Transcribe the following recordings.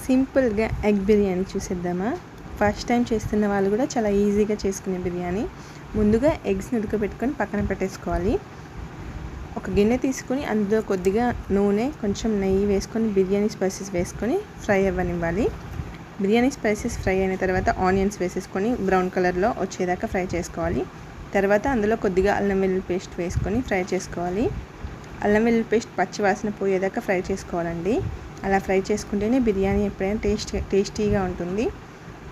సింపుల్గా ఎగ్ బిర్యానీ చూసేద్దామా. First time చేస్తున్న వాళ్ళు కూడా చాలా ఈజీగా చేసుకునే బిర్యానీ. ముందుగా ఎగ్స్ని ఉడకబెట్టుకొని పక్కన పెట్టేసుకోవాలి. ఒక గిన్నె తీసుకొని అందులో కొద్దిగా నూనె, కొంచెం నెయ్యి వేసుకొని బిర్యానీ స్పైసెస్ వేసుకొని ఫ్రై అవ్వనివ్వాలి. బిర్యానీ స్పైసెస్ ఫ్రై అయిన తర్వాత ఆనియన్స్ వేసేసుకొని బ్రౌన్ కలర్లో వచ్చేదాకా ఫ్రై చేసుకోవాలి. తర్వాత అందులో కొద్దిగా అల్లం వెల్లుల్లి పేస్ట్ వేసుకొని ఫ్రై చేసుకోవాలి. అల్లం వెల్లుల్లి పేస్ట్ పచ్చి వాసన పోయేదాకా ఫ్రై చేసుకోవాలండి. అలా ఫ్రై చేసుకుంటేనే బిర్యానీ ఎప్పుడైనా టేస్టీగా ఉంటుంది.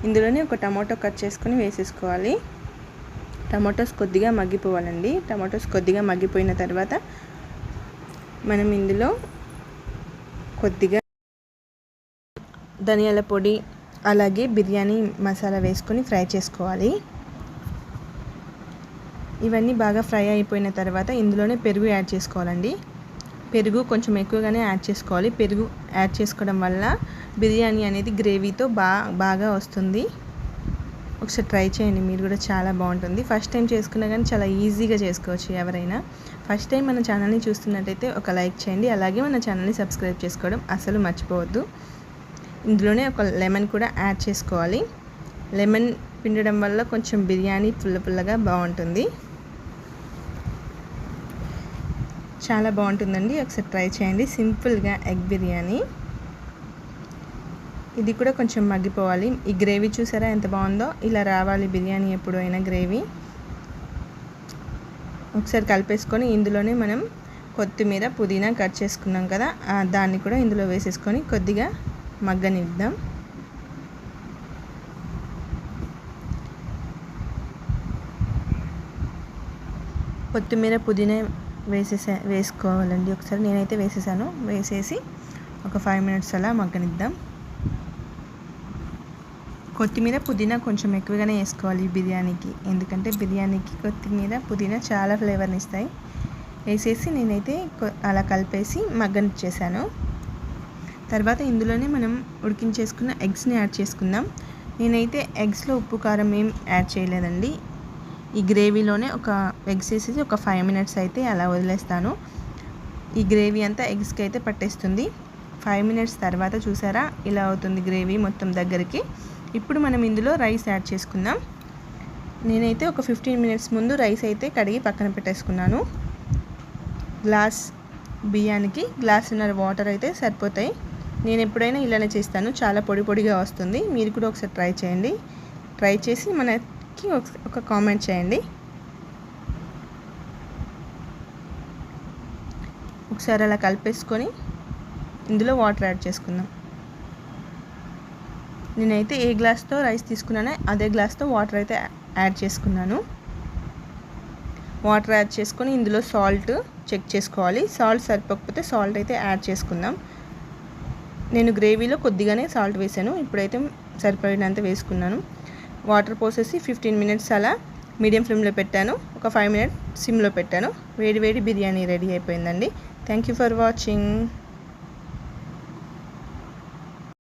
ఇందులోనే ఒక టమాటో కట్ చేసుకొని వేసేసుకోవాలి. టమాటోస్ కొద్దిగా మగ్గిపోవాలండి. టమాటోస్ కొద్దిగా మగ్గిపోయిన తర్వాత మనం ఇందులో కొద్దిగా ధనియాల పొడి అలాగే బిర్యానీ మసాలా వేసుకొని ఫ్రై చేసుకోవాలి. ఇవన్నీ బాగా ఫ్రై అయిపోయిన తర్వాత ఇందులోనే పెరుగు యాడ్ చేసుకోవాలండి. పెరుగు కొంచెం ఎక్కువగానే యాడ్ చేసుకోవాలి. పెరుగు యాడ్ చేసుకోవడం వల్ల బిర్యానీ అనేది గ్రేవీతో బాగా వస్తుంది. ఒకసారి ట్రై చేయండి, మీరు కూడా చాలా బాగుంటుంది. ఫస్ట్ టైం చేసుకున్నా కానీ చాలా ఈజీగా చేసుకోవచ్చు ఎవరైనా. ఫస్ట్ టైం మన ఛానల్ని చూస్తున్నట్టయితే ఒక లైక్ చేయండి, అలాగే మన ఛానల్ని సబ్స్క్రైబ్ చేసుకోవడం అసలు మర్చిపోవద్దు. ఇందులోనే ఒక లెమన్ కూడా యాడ్ చేసుకోవాలి. లెమన్ పిండడం వల్ల కొంచెం బిర్యానీ పుల్లగా బాగుంటుంది. చాలా బాగుంటుందండి, ఒకసారి ట్రై చేయండి. సింపుల్గా ఎగ్ బిర్యానీ. ఇది కూడా కొంచెం మగ్గిపోవాలి. ఈ గ్రేవీ చూసారా ఎంత బాగుందో, ఇలా రావాలి బిర్యానీ ఎప్పుడైనా గ్రేవీ. ఒకసారి కలిపేసుకొని ఇందులోనే మనం కొత్తిమీర, పుదీనా కట్ చేసుకున్నాం కదా, దాన్ని కూడా ఇందులో వేసేసుకొని కొద్దిగా మగ్గనిద్దాం. కొత్తిమీర, పుదీనా వేసుకోవాలండి. ఒకసారి నేనైతే వేసేసాను. వేసేసి ఒక 5 మినిట్స్ అలా మగ్గనిద్దాం. కొత్తిమీర, పుదీనా కొంచెం ఎక్కువగానే వేసుకోవాలి ఈ బిర్యానీకి, ఎందుకంటే బిర్యానీకి కొత్తిమీర, పుదీనా చాలా ఫ్లేవర్ని ఇస్తాయి. వేసేసి నేనైతే అలా కలిపేసి మగ్గనిచ్చేసాను. తర్వాత ఇందులోనే మనం ఉడికించేసుకున్న ఎగ్స్ని యాడ్ చేసుకుందాం. నేనైతే ఎగ్స్లో ఉప్పు, కారం ఏం యాడ్ చేయలేదండి. ఈ గ్రేవీలోనే ఒక ఎగ్స్ వేసేసి ఒక 5 మినిట్స్ అయితే అలా వదిలేస్తాను. ఈ గ్రేవీ అంతా ఎగ్స్కి అయితే పట్టేస్తుంది. 5 మినిట్స్ తర్వాత చూసారా ఇలా అవుతుంది గ్రేవీ మొత్తం దగ్గరికి. ఇప్పుడు మనం ఇందులో రైస్ యాడ్ చేసుకుందాం. నేనైతే ఒక 15 మినిట్స్ ముందు రైస్ అయితే కడిగి పక్కన పెట్టేసుకున్నాను. గ్లాస్ బియ్యానికి గ్లాసున్నర వాటర్ అయితే సరిపోతాయి. నేను ఎప్పుడైనా ఇలానే చేస్తాను, చాలా పొడిగా వస్తుంది. మీరు కూడా ఒకసారి ట్రై చేయండి. ట్రై చేసి మనకి ఒక కామెంట్ చేయండి. ఒకసారి అలా కలిపేసుకొని ఇందులో వాటర్ యాడ్ చేసుకుందాం. నేనైతే ఏ గ్లాస్తో రైస్ తీసుకున్నానో అదే గ్లాస్తో వాటర్ అయితే యాడ్ చేసుకున్నాను. వాటర్ యాడ్ చేసుకొని ఇందులో సాల్ట్ చెక్ చేసుకోవాలి. సాల్ట్ సరిపోకపోతే సాల్ట్ అయితే యాడ్ చేసుకుందాం. నేను గ్రేవీలో కొద్దిగానే సాల్ట్ వేసాను, ఇప్పుడైతే సరిపడినంత వేసుకున్నాను. వాటర్ పోసేసి 15 మినిట్స్ అలా మీడియం ఫ్లేమ్లో పెట్టాను. ఒక 5 మినిట్స్ సిమ్లో పెట్టాను. వేడి బిర్యానీ రెడీ అయిపోయిందండి. Thank you for watching.